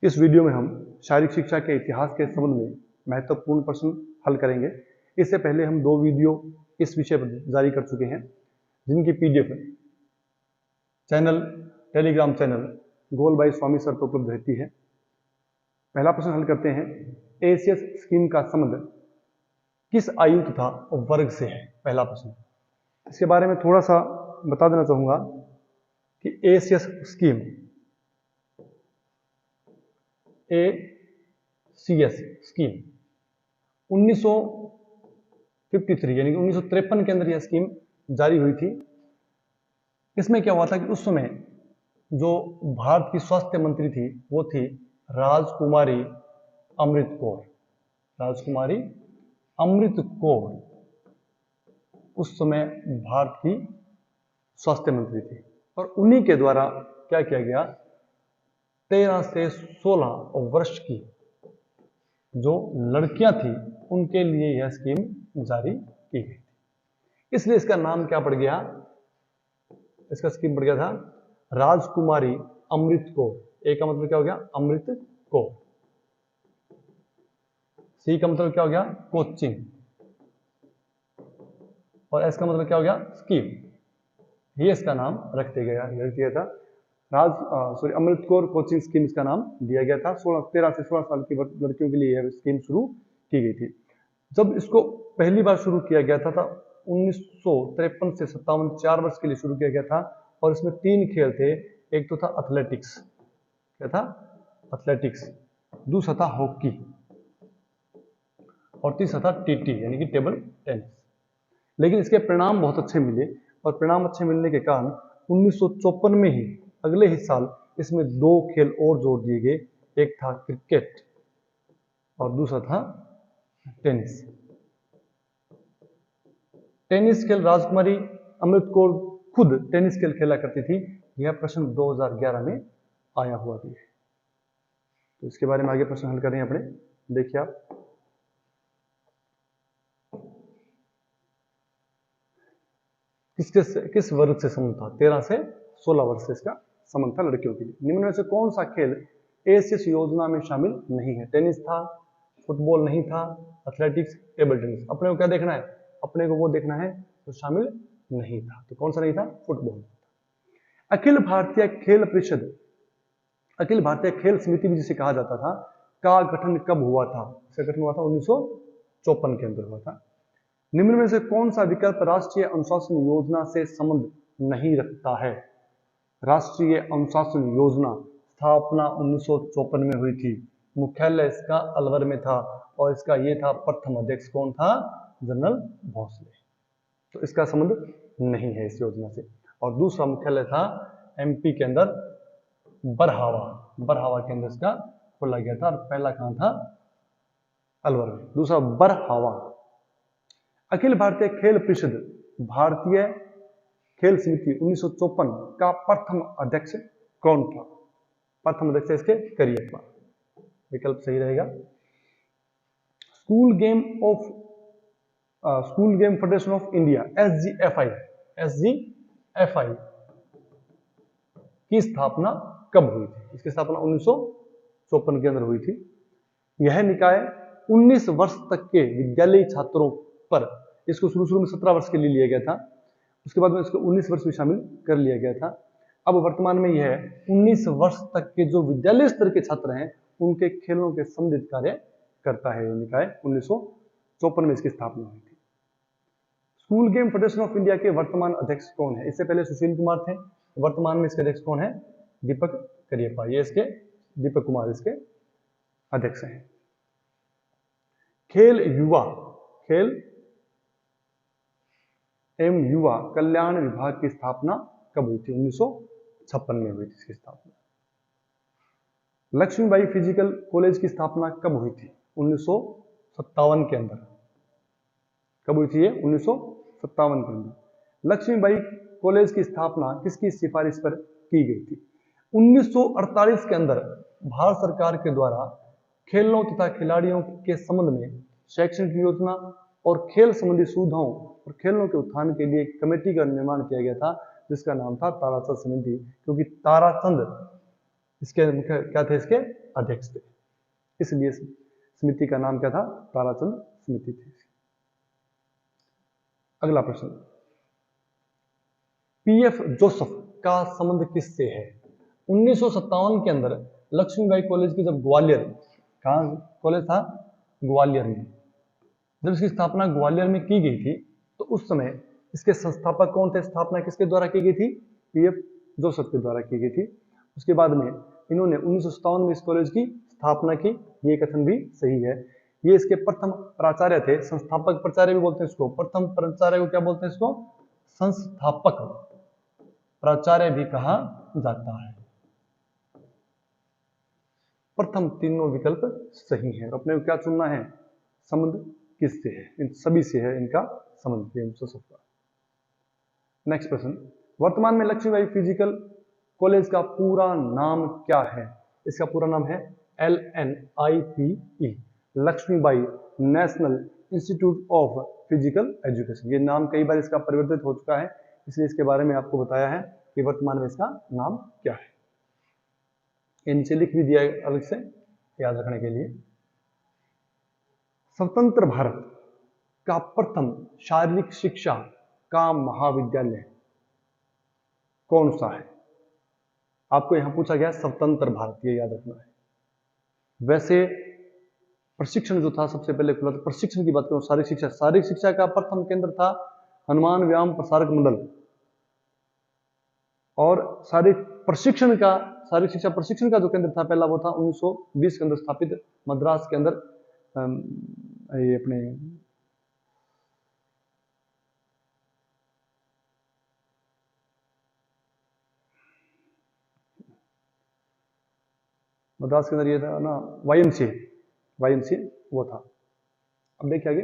इस वीडियो में हम शारीरिक शिक्षा के इतिहास के संबंध में महत्वपूर्ण प्रश्न हल करेंगे। इससे पहले हम 2 वीडियो इस विषय पर जारी कर चुके हैं, जिनकी PDF channel Telegram channel goal by Swami sir पर उपलब्ध रहती है। पहला प्रश्न हल करते हैं। एसीएस स्कीम का संबंध किस आयु तथा वर्ग से है? पहला प्रश्न। इसके बारे में थोड़ा सा बता देना चाहूंगा कि एसीएस स्कीम एसीएस स्कीम 1953 यानी कि 1953 के अंदर यह स्कीम जारी हुई थी। इसमें क्या हुआ था कि उस समय जो भारत की स्वास्थ्य मंत्री थी वो थी राजकुमारी अमृत कौर। राजकुमारी अमृत कौर उस समय भारत की स्वास्थ्य मंत्री थी और उन्हीं के द्वारा क्या किया गया, 13 से 16 वर्ष की जो लड़कियां थी उनके लिए यह स्कीम जारी की गई थी। इसलिए इसका नाम क्या पड़ गया, इसका स्कीम पड़ गया था राजकुमारी अमृत कौर। ए का मतलब क्या हो गया, अमृत कौर। सी का मतलब क्या हो गया, कोचिंग। और एस का मतलब क्या हो गया, स्कीम। ये इसका नाम रख दिया गया था अमृत कौर कोचिंग स्कीम इसका नाम दिया गया था। 13 से 16 साल की लड़कियों के लिए यह स्कीम शुरू की गई थी। जब इसको पहली बार शुरू किया गया था 1953 से 57, 4 वर्ष के लिए शुरू किया गया था। और इसमें 3 खेल थे। एक तो था एथलेटिक्स, क्या था, एथलेटिक्स। दूसरा था हॉकी और तीसरा था टीटी यानी कि टेबल टेनिस। लेकिन इसके परिणाम बहुत अच्छे मिले और परिणाम अच्छे मिलने के कारण 1954 में ही अगले ही साल इसमें 2 खेल और जोड़ दिए गए। एक था क्रिकेट और दूसरा था टेनिस। टेनिस खेल राजकुमारी अमृत कौर खुद टेनिस खेल खेला करती थी। यह प्रश्न 2011 में आया हुआ भी है। तो इसके बारे में आगे प्रश्न हल करें अपने। देखिए आप, किस वर्ग से संबंध था? 13 से 16 वर्ष से इसका संबंध था लड़कियों के लिए। निम्न में से कौन सा खेल एसीएस योजना में शामिल नहीं है? टेनिस था, फुटबॉल नहीं था, एथलेटिक्स, टेबल टेनिस। अपने को क्या देखना है, अपने को वो देखना है तो शामिल नहीं था। तो कौन सा नहीं था? फुटबॉल। अखिल भारतीय खेल परिषद, अखिल भारतीय खेल समिति भी जिसे कहा जाता था, का गठन कब हुआ था? इसका गठन हुआ था 1954 के अंदर हुआ था। निम्न में से कौन सा विकल्प राष्ट्रीय अनुशासन योजना से संबंध नहीं रखता है? राष्ट्रीय अनुशासन योजना स्थापना 1954 में हुई थी। मुख्यालय इसका अलवर में था और इसका ये था प्रथम अध्यक्ष कौन था? जनरल भोसले। तो इसका संबंध नहीं है इस योजना से। और दूसरा मुख्यालय था एमपी के अंदर बरहावा, बरहावा के अंदर इसका खोला गया था। और पहला कहां था? अलवर में। दूसरा बरहावा। अखिल भारतीय खेल परिषद भारतीय खेल समिति 1954 का प्रथम अध्यक्ष कौन था? प्रथम अध्यक्ष इसके करियप्पा। विकल्प सही रहेगा। School game federation of India SGFI की स्थापना कब हुई थी? इसकी स्थापना 1954 के अंदर हुई थी। यह निकाय 19 वर्ष तक के विद्यालयी छात्रों पर, इसको शुरू में 17 वर्ष के लिए लिया गया था, उसके बाद में इसको 19 वर्ष भी शामिल कर लिया गया था। अब वर्तमान में यह 19 वर्ष तक के जो विद्यालय स्तर के छात्र हैं उनके खेलों के संबंधित कार्य करता है। निकाय 1954 में इसकी स्थापना हुई थी। School game federation of India के वर्तमान अध्यक्ष कौन है? इससे पहले सुशील कुमार थे, वर्तमान में इसके अध्यक्ष कौन है? दीपक करियप्पा। ये इसके दीपक कुमार इसके अध्यक्ष हैं। खेल एवं युवा कल्याण विभाग की स्थापना कब हुई थी? 1956 में हुई थी इसकी स्थापना। लक्ष्मीबाई फिजिकल कॉलेज की स्थापना कब हुई थी? 1957 के अंदर। कब हुई थी ये? 1957 के अंदर। लक्ष्मीबाई कॉलेज की स्थापना किसकी सिफारिश पर की गई थी? 1948 के अंदर भारत सरकार के द्वारा खेलों तथा खिलाड़ियों के संबंध में शैक्षणिक योजना और खेल संबंधी सुविधाओं और खेलों के उत्थान के लिए कमेटी का निर्माण किया गया था, जिसका नाम था ताराचंद समिति। क्योंकि ताराचंद इसके मुख्य क्या थे, इसके अध्यक्ष थे, इसलिए समिति का नाम क्या था, ताराचंद समिति थी। अगला प्रश्न, पीएफ जोसेफ का संबंध किससे है? 1957 के अंदर लक्ष्मीबाई कॉलेज की जब ग्वालियर, कहाँ कॉलेज था, ग्वालियर में, जब इसकी स्थापना ग्वालियर में की गई थी तो उस समय इसके संस्थापक कौन थे? स्थापना किसके द्वारा की गई थी? पीएफ जोसेफ के द्वारा की गई थी। उसके बाद में इन्होंने 1957 में इस कॉलेज की स्थापना की, ये कथन भी सही है। ये इसके प्रथम प्राचार्य थे, संस्थापक प्राचार्य भी बोलते हैं इसको, प्रथम प्राचार्य को क्या बोलते हैं? इसको संस्थापक प्राचार्य भी कहा जाता है। प्रथम तीनों विकल्प सही है। अपने को क्या चुनना है? संबंध किससे है? इन सभी से है इनका संबंध, पीएफ जोसेफ का। नेक्स्ट प्रश्न, वर्तमान में लक्ष्मीबाई फिजिकल कॉलेज का पूरा नाम क्या है? इसका पूरा नाम है LNIPE, Lakshmibai national institute of physical education. ये नाम कई बार इसका परिवर्तित हो चुका है, इसलिए इसके बारे में आपको बताया है कि वर्तमान में इसका नाम क्या है। ये नीचे लिख भी दिया है अलग से याद रखने के लिए। स्वतंत्र भारत का प्रथम शारीरिक शिक्षा का महाविद्यालय कौन सा है? आपको यहां पूछा गया स्वतंत्र भारत, ये याद रखना है। वैसे प्रशिक्षण जो था सबसे पहले खुला था, प्रशिक्षण की बात करूं, शारीरिक शिक्षा का प्रथम केंद्र था हनुमान व्यायाम प्रसारक मंडल, और शारीरिक शिक्षा प्रशिक्षण का जो केंद्र था पहला वो था 1920 के अंदर स्थापित मद्रास के अंदर, ये अपने मद्रास के अंदर ये था ना, YMCA वो था। अब देखिए आगे,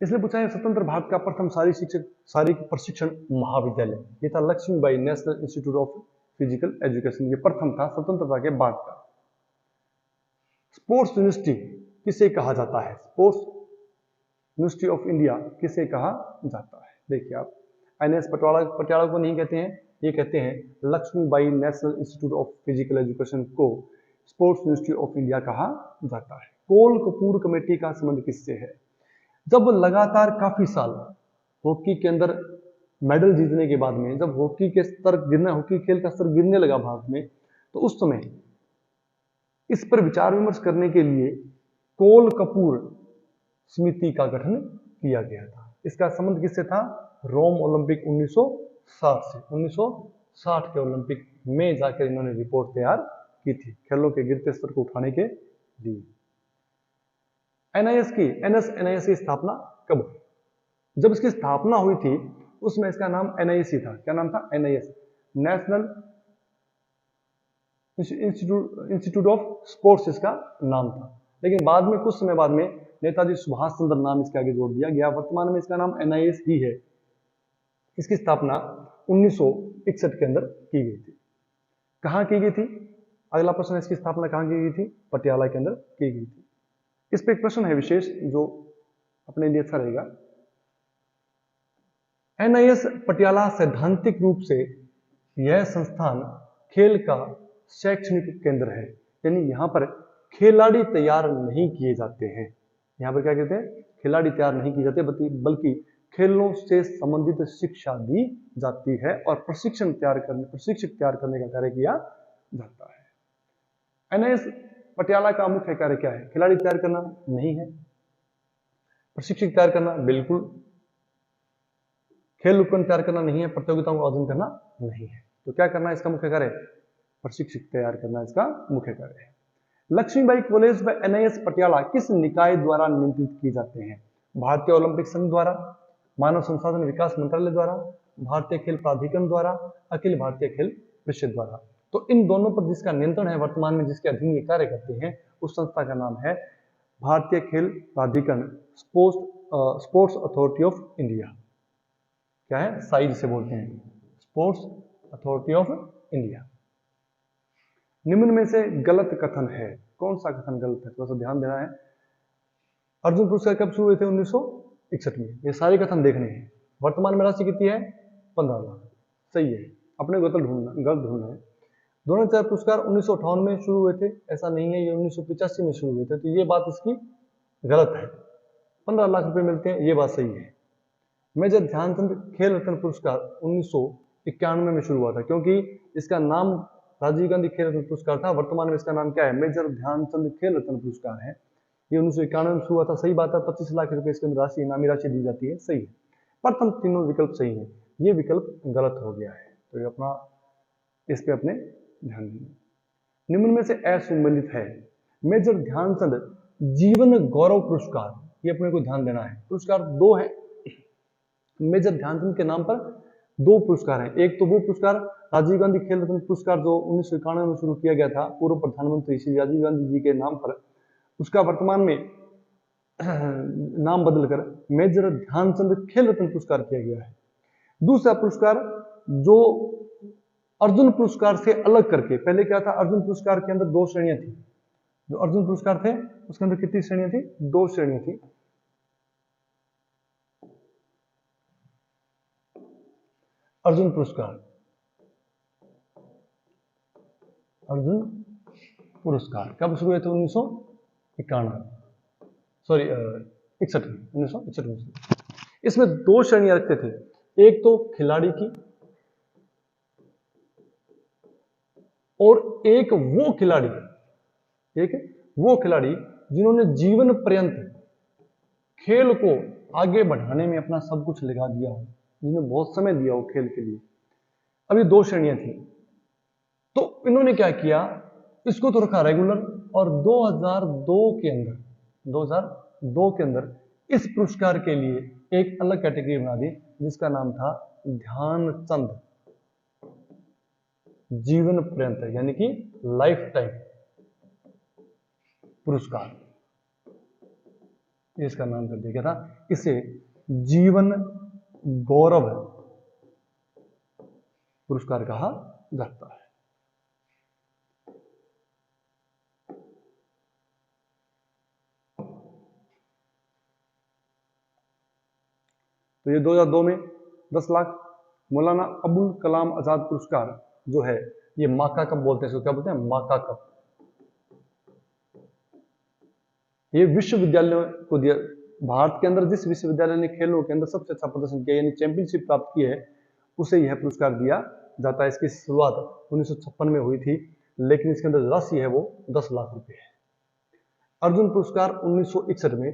इसलिए पूछा है स्वतंत्र भारत का प्रथम शारीरिक प्रशिक्षण महाविद्यालय, ये था Lakshmibai national institute of physical education, ये प्रथम था स्वतंत्रता के बाद का। स्पोर्ट्स यूनिवर्सिटी किसे कहा जाता है? स्पोर्ट्स यूनिवर्सिटी ऑफ इंडिया किसे कहा जाता है? देखिए आप, NS पटियाला को नहीं कहते हैं, ये कहते हैं Lakshmibai national institute of physical education को स्पोर्ट्स यूनिवर्सिटी ऑफ इंडिया कहा जाता है। कोल कपूर कमेटी का संबंध किससे है? जब लगातार काफी साल हॉकी के अंदर मेडल जीतने के बाद में, जब हॉकी खेल का स्तर गिरने लगा भारत में, तो उस समय इस पर विचार विमर्श करने के लिए कोल कपूर समिति का गठन किया गया था। इसका संबंध किससे था? रोम ओलंपिक 1960 से। 1960 के ओलंपिक में जाकर इन्होंने रिपोर्ट तैयार की थी खेलों के गिरते स्तर को उठाने के लिए। NIS की स्थापना कब हुई? जब इसकी स्थापना हुई थी उसमें इसका नाम NIS था। क्या नाम था? NIS, national institute of sports इसका नाम था। लेकिन बाद में, कुछ समय बाद में, नेताजी सुभाष चंद्र नाम इसके आगे जोड़ दिया गया। वर्तमान में इसका नाम NIS ही है। इसकी स्थापना 1961 के अंदर की गई थी। कहां की गई थी? अगला प्रश्न, इसकी स्थापना कहां की गई थी? पटियाला के अंदर की गई थी। इस पे एक प्रश्न है विशेष जो अपने लिए अच्छा रहेगा। NIS पटियाला सैद्धांतिक रूप से यह संस्थान खेल का शैक्षणिक केंद्र है, यानी यहां पर खिलाड़ी तैयार नहीं किए जाते हैं। यहां पर क्या कहते हैं? खिलाड़ी तैयार नहीं किए जाते, बल्कि खेलों से संबंधित शिक्षा दी जाती है और प्रशिक्षक तैयार करने का कार्य किया जाता है। NIS पटियाला का मुख्य कार्य क्या है? खिलाड़ी तैयार करना नहीं है, प्रशिक्षक तैयार करना बिल्कुल, खेल उपकरण तैयार करना नहीं है, प्रतियोगिताओं का आयोजन करना नहीं है। तो क्या करना है इसका मुख्य कार्य? प्रशिक्षक तैयार करना इसका मुख्य कार्य है। लक्ष्मीबाई कॉलेज व NIS पटियाला किस निकाय द्वारा नियंत्रित किए जाते हैं? भारतीय ओलंपिक संघ द्वारा, मानव संसाधन विकास मंत्रालय द्वारा, भारतीय खेल प्राधिकरण द्वारा, अखिल भारतीय खेल परिषद द्वारा। तो इन दोनों पर जिसका नियंत्रण है वर्तमान में, जिसके अधीन ये कार्य करते हैं, उस संस्था का नाम है भारतीय खेल प्राधिकरण, स्पोर्ट्स अथॉरिटी ऑफ इंडिया। क्या है? साई जिसे बोलते हैं, स्पोर्ट्स अथॉरिटी ऑफ इंडिया। निम्न में से गलत कथन है। कौन सा कथन गलत है? थोड़ा सा ध्यान देना है। अर्जुन पुरस्कार कब शुरू हुए थे? 1961 में। ये सारे कथन देखने हैं। वर्तमान में राशि कितनी है? 15 लाख। सही है, अपने गलत ढूंढना है। द्रोणाचार्य पुरस्कार 1958 में शुरू हुए थे, ऐसा नहीं है, ये 1985 में शुरू हुए थे, तो ये बात इसकी गलत है। 15 लाख रुपए मिलते हैं, ये बात सही है। मेजर ध्यानचंद खेल रत्न पुरस्कार 1991 में शुरू हुआ था, क्योंकि इसका नाम राजीव गांधी खेल रत्न पुरस्कार था, वर्तमान में इसका नाम क्या है, मेजर ध्यानचंद खेल रत्न पुरस्कार है। ये 1991 में शुरू हुआ था, सही बात है। 25 लाख रुपए इसके अंदर राशि, इनामी राशि दी जाती है, सही है। प्रथम तीनों विकल्प सही है, ये विकल्प गलत हो गया है, तो ये अपना इस पे अपने ध्यान देंगे। निम्न में से असुमेलित है। मेजर ध्यानचंद जीवन गौरव पुरस्कार, ये अपने को ध्यान देना है। पुरस्कार दो है, मेजर ध्यानचंद के नाम पर दो पुरस्कार हैं। एक तो वो पुरस्कार राजीव गांधी खेल रत्न पुरस्कार जो 1991 में शुरू किया गया था पूर्व प्रधानमंत्री श्री राजीव गांधी जी के नाम पर, उसका वर्तमान में नाम बदलकर मेजर ध्यानचंद खेल रत्न पुरस्कार किया गया है। दूसरा पुरस्कार जो अर्जुन पुरस्कार से अलग करके, पहले क्या था, अर्जुन पुरस्कार के अंदर दो श्रेणियां थी, जो अर्जुन पुरस्कार थे उसके अंदर कितनी श्रेणियां थी, दो श्रेणियां थी। अर्जुन पुरस्कार, अर्जुन पुरस्कार कब शुरू हुए थे, 1991, सॉरी 61 में, 1961 में। इसमें दो श्रेणियां रखते थे, एक तो खिलाड़ी की और एक वो खिलाड़ी जिन्होंने जीवन पर्यंत खेल को आगे बढ़ाने में अपना सब कुछ लगा दिया हो, जिन्होंने बहुत समय दिया हो खेल के लिए। अब ये दो श्रेणियां थी, तो इन्होंने क्या किया, इसको तो रखा रेगुलर, और 2002 के अंदर इस पुरस्कार के लिए एक अलग कैटेगरी बना दी, जिसका नाम था ध्यानचंद जीवन पर्यंत, यानी कि लाइफ टाइम पुरस्कार, इसका नाम कर दिया गया था। इसे जीवन गौरव पुरस्कार कहा जाता है। तो ये 2002 में 10 लाख। मौलाना अबुल कलाम आजाद पुरस्कार जो है, ये माका कप बोलते हैं, इसको क्या बोलते हैं, माका कप। ये विश्वविद्यालय को दिया, भारत के अंदर जिस विश्वविद्यालय ने खेलों के अंदर सबसे अच्छा प्रदर्शन किया, यानी चैंपियनशिप प्राप्त की है, उसे यह पुरस्कार दिया जाता है। इसकी शुरुआत 1956 में हुई थी, लेकिन इसके अंदर राशि है वो 10 लाख रुपए है। अर्जुन पुरस्कार 1961 में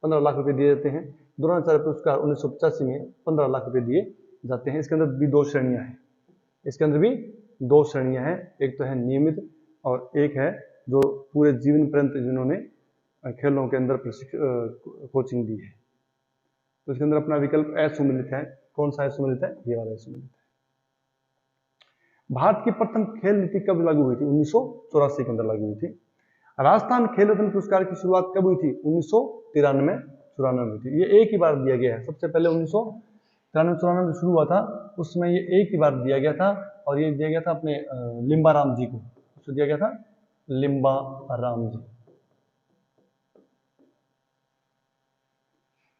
15 लाख रुपए दिए जाते हैं। द्रोणाचार्य पुरस्कार 1985 में 15 लाख रुपए दिए जाते हैं। इसके अंदर भी दो श्रेणियां हैं, इसके अंदर भी दो श्रेणियां हैं, एक तो है नियमित और एक है जो पूरे जीवन पर्यंत जिन्होंने खेलों के अंदर कोचिंग दी है। तो इसके अंदर अपना विकल्प असुमेलित है। कौन सा असुमेलित है, ये वाला असुमेलित है। भारत की प्रथम खेल नीति कब लागू हुई थी, 1984 के अंदर लागू हुई थी। राजस्थान खेल रत्न पुरस्कार की शुरुआत कब हुई थी, 1993-94 में थी। ये एक ही बार दिया गया है, सबसे पहले 1993-94 में शुरू हुआ था, उसमें ये एक ही बार दिया गया था, और ये दिया गया था अपने लिम्बा राम जी को, उसको दिया गया था Limba Ram ji.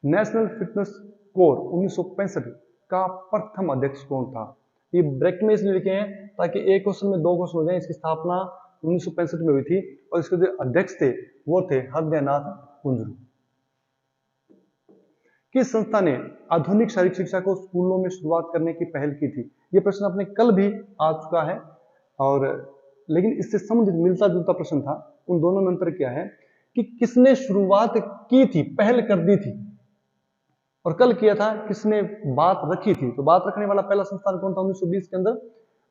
National fitness core 1965 का प्रथम अध्यक्ष कौन था। ये ब्रैकेट में इसलिए लिखे हैं ताकि एक क्वेश्चन में दो क्वेश्चन हो जाए। इसकी स्थापना 1965 में हुई थी, और इसके जो अध्यक्ष थे वो थे हृदयनाथ कुंजरू। किस संस्था ने आधुनिक शारीरिक शिक्षा को स्कूलों में शुरुआत करने की पहल की थी। ये प्रश्न अपने कल भी आ चुका है, और लेकिन इससे संबंधित मिलता जुलता प्रश्न था। उन दोनों में अंतर क्या है कि किसने शुरुआत की थी, पहल कर दी थी, और कल किया था किसने बात रखी थी। तो बात रखने वाला पहला संस्थान कौन था, 1920 के अंदर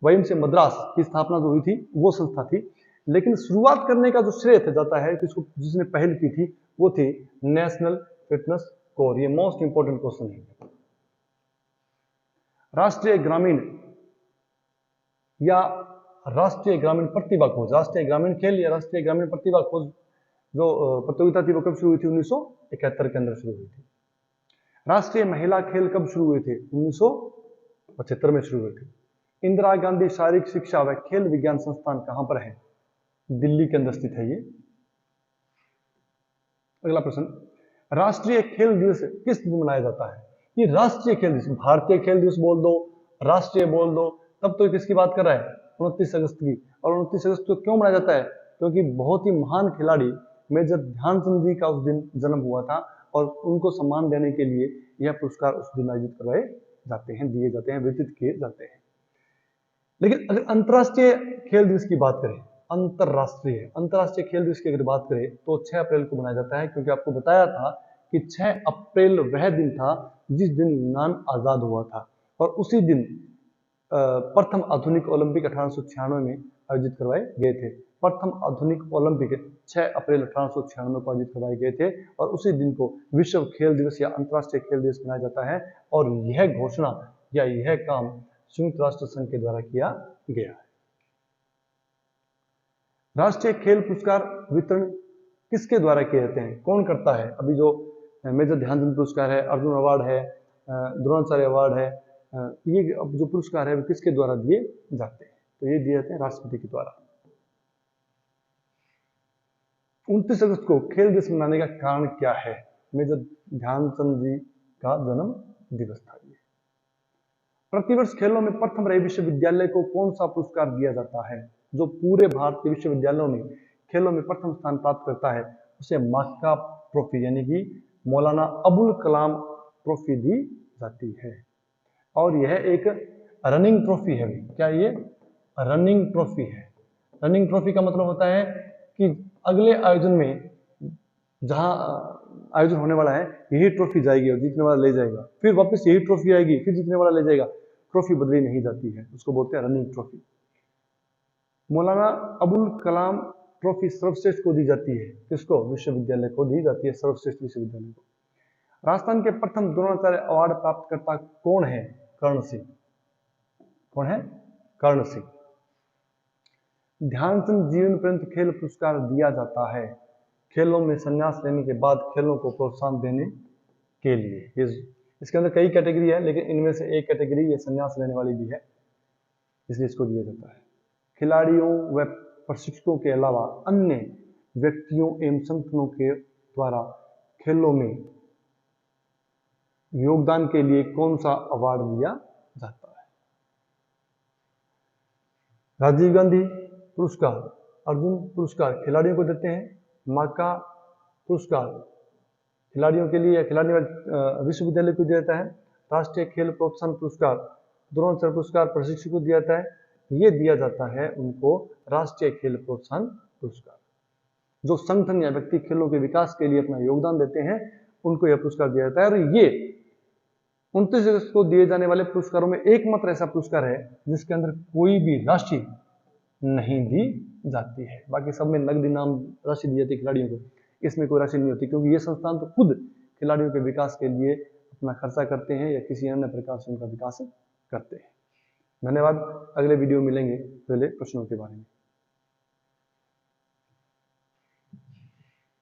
वाईएमसीए मद्रास की स्थापना जो हुई थी वो संस्था थी। लेकिन शुरुआत करने का जो श्रेय जाता है किसको, जिसने पहल की थी, वो थी नेशनल फिटनेस कोर। ये मोस्ट इंपोर्टेंट क्वेश्चन है। राष्ट्रीय ग्रामीण या राष्ट्रीय ग्रामीण प्रतिभा खोज, राष्ट्रीय ग्रामीण खेल या राष्ट्रीय ग्रामीण प्रतिभा खोज जो प्रतियोगिता थी वो कब शुरू हुई थी, 1971 के अंदर शुरू हुई थी। राष्ट्रीय महिला खेल कब शुरू हुए थे, 1975 में शुरू हुए थे। इंदिरा गांधी शारीरिक शिक्षा व खेल विज्ञान संस्थान कहां पर है, दिल्ली के अंदर स्थित है ये। अगला प्रश्न, राष्ट्रीय खेल दिवस किस दिन मनाया जाता है। ये राष्ट्रीय खेल दिवस, भारतीय खेल दिवस बोल दो, राष्ट्रीय बोल दो, तब तो किसकी बात कर रहा है, 29 अगस्त की। और 29 अगस्त को क्यों मनाया जाता है? क्योंकि बहुत ही महान खिलाड़ी मेजर ध्यानचंद जी का उस दिन जन्म हुआ था और उनको सम्मान देने के लिए यह पुरस्कार उस दिन आयोजित करवाए जाते हैं, दिए जाते हैं, वितरित किए जाते हैं। लेकिन अगर अंतर्राष्ट्रीय खेल दिवस की बात करें, अंतर्राष्ट्रीय खेल दिवस की अगर बात करें तो 6 अप्रैल को मनाया जाता है, क्योंकि आपको बताया था कि 6 अप्रैल वह दिन था जिस दिन यूनान आजाद हुआ था और उसी दिन प्रथम आधुनिक ओलंपिक 1896 में आयोजित करवाए गए थे। प्रथम आधुनिक ओलंपिक 6 अप्रैल 1896 को आयोजित करवाए गए थे और उसी दिन को विश्व खेल दिवस या अंतर्राष्ट्रीय खेल दिवस मनाया जाता है। और यह घोषणा या यह काम संयुक्त राष्ट्र संघ के द्वारा किया गया है। राष्ट्रीय खेल पुरस्कार वितरण किसके द्वारा किए जाते हैं, कौन करता है? अभी जो मेजर ध्यानचंद पुरस्कार है, अर्जुन अवार्ड है, द्रोणाचार्य अवार्ड है, ये जो पुरस्कार है वो किसके द्वारा दिए जाते हैं? तो ये दिए जाते हैं राष्ट्रपति के द्वारा। 29 अगस्त को खेल दिवस मनाने का कारण क्या है? मेजर ध्यानचंद जी का जन्म दिवस था ये। प्रतिवर्ष खेलों में प्रथम रहे विश्वविद्यालय को कौन सा पुरस्कार दिया जाता है? जो पूरे भारत के विश्वविद्यालयों में खेलों में प्रथम स्थान प्राप्त करता है उसे माक्का ट्रॉफी यानी कि मौलाना अबुल कलाम ट्रॉफी दी जाती है। और यह एक रनिंग ट्रॉफी है। क्या ये रनिंग ट्रॉफी है? रनिंग ट्रॉफी का मतलब होता है कि अगले आयोजन में जहां आयोजन होने वाला है यही ट्रॉफी जाएगी और जीतने वाला ले जाएगा, फिर वापस यही ट्रॉफी आएगी, फिर जीतने वाला ले जाएगा, ट्रॉफी बदली नहीं जाती है, उसको बोलते हैं running trophy. Maulana Abul Kalam trophy सर्वश्रेष्ठ को दी जाती है। किसको? विश्वविद्यालय को दी जाती है, सर्वश्रेष्ठ विश्वविद्यालय को। राजस्थान के प्रथम द्रोणाचार्य अवार्ड प्राप्तकर्ता कौन है? कर्ण सिंह। कौन है? कर्ण सिंह। ध्यानचंद जीवन पर्यंत खेल पुरस्कार दिया जाता है खेलों में संन्यास लेने के बाद खेलों को प्रोत्साहन देने के लिए। इसके अंदर कई कैटेगरी है, लेकिन इनमें से एक कैटेगरी ये संन्यास लेने वाली भी है, इसलिए इसको दिया जाता है। खिलाड़ियों व प्रशिक्षकों के अलावा अन्य व्यक्तियों एवं संगठनों के द्वारा खेलों में योगदान के लिए कौन सा अवार्ड दिया जाता है? राजीव गांधी पुरस्कार, अर्जुन पुरस्कार खिलाड़ियों को देते हैं, माका पुरस्कार खिलाड़ियों के लिए या खिलाड़ी विश्वविद्यालय को दिया जाता है, राष्ट्रीय खेल प्रोत्साहन पुरस्कार, द्रोणाचार्य पुरस्कार प्रशिक्षक को दिया जाता है। ये दिया जाता है उनको राष्ट्रीय खेल प्रोत्साहन पुरस्कार। जो संगठन या व्यक्ति खेलों के विकास के लिए अपना योगदान देते हैं उनको यह पुरस्कार दिया जाता है। और ये 29 अगस्त को दिए जाने वाले पुरस्कारों में एकमात्र ऐसा पुरस्कार है जिसके अंदर कोई भी राशि नहीं दी जाती है। बाकी सब में नकद इनाम राशि दी जाती है खिलाड़ियों को, इसमें कोई राशि नहीं होती, क्योंकि ये संस्थान तो खुद खिलाड़ियों के विकास के लिए अपना खर्चा करते हैं या किसी अन्य प्रकार से उनका विकास करते हैं। धन्यवाद। अगले वीडियो में मिलेंगे पहले प्रश्नों के बारे में।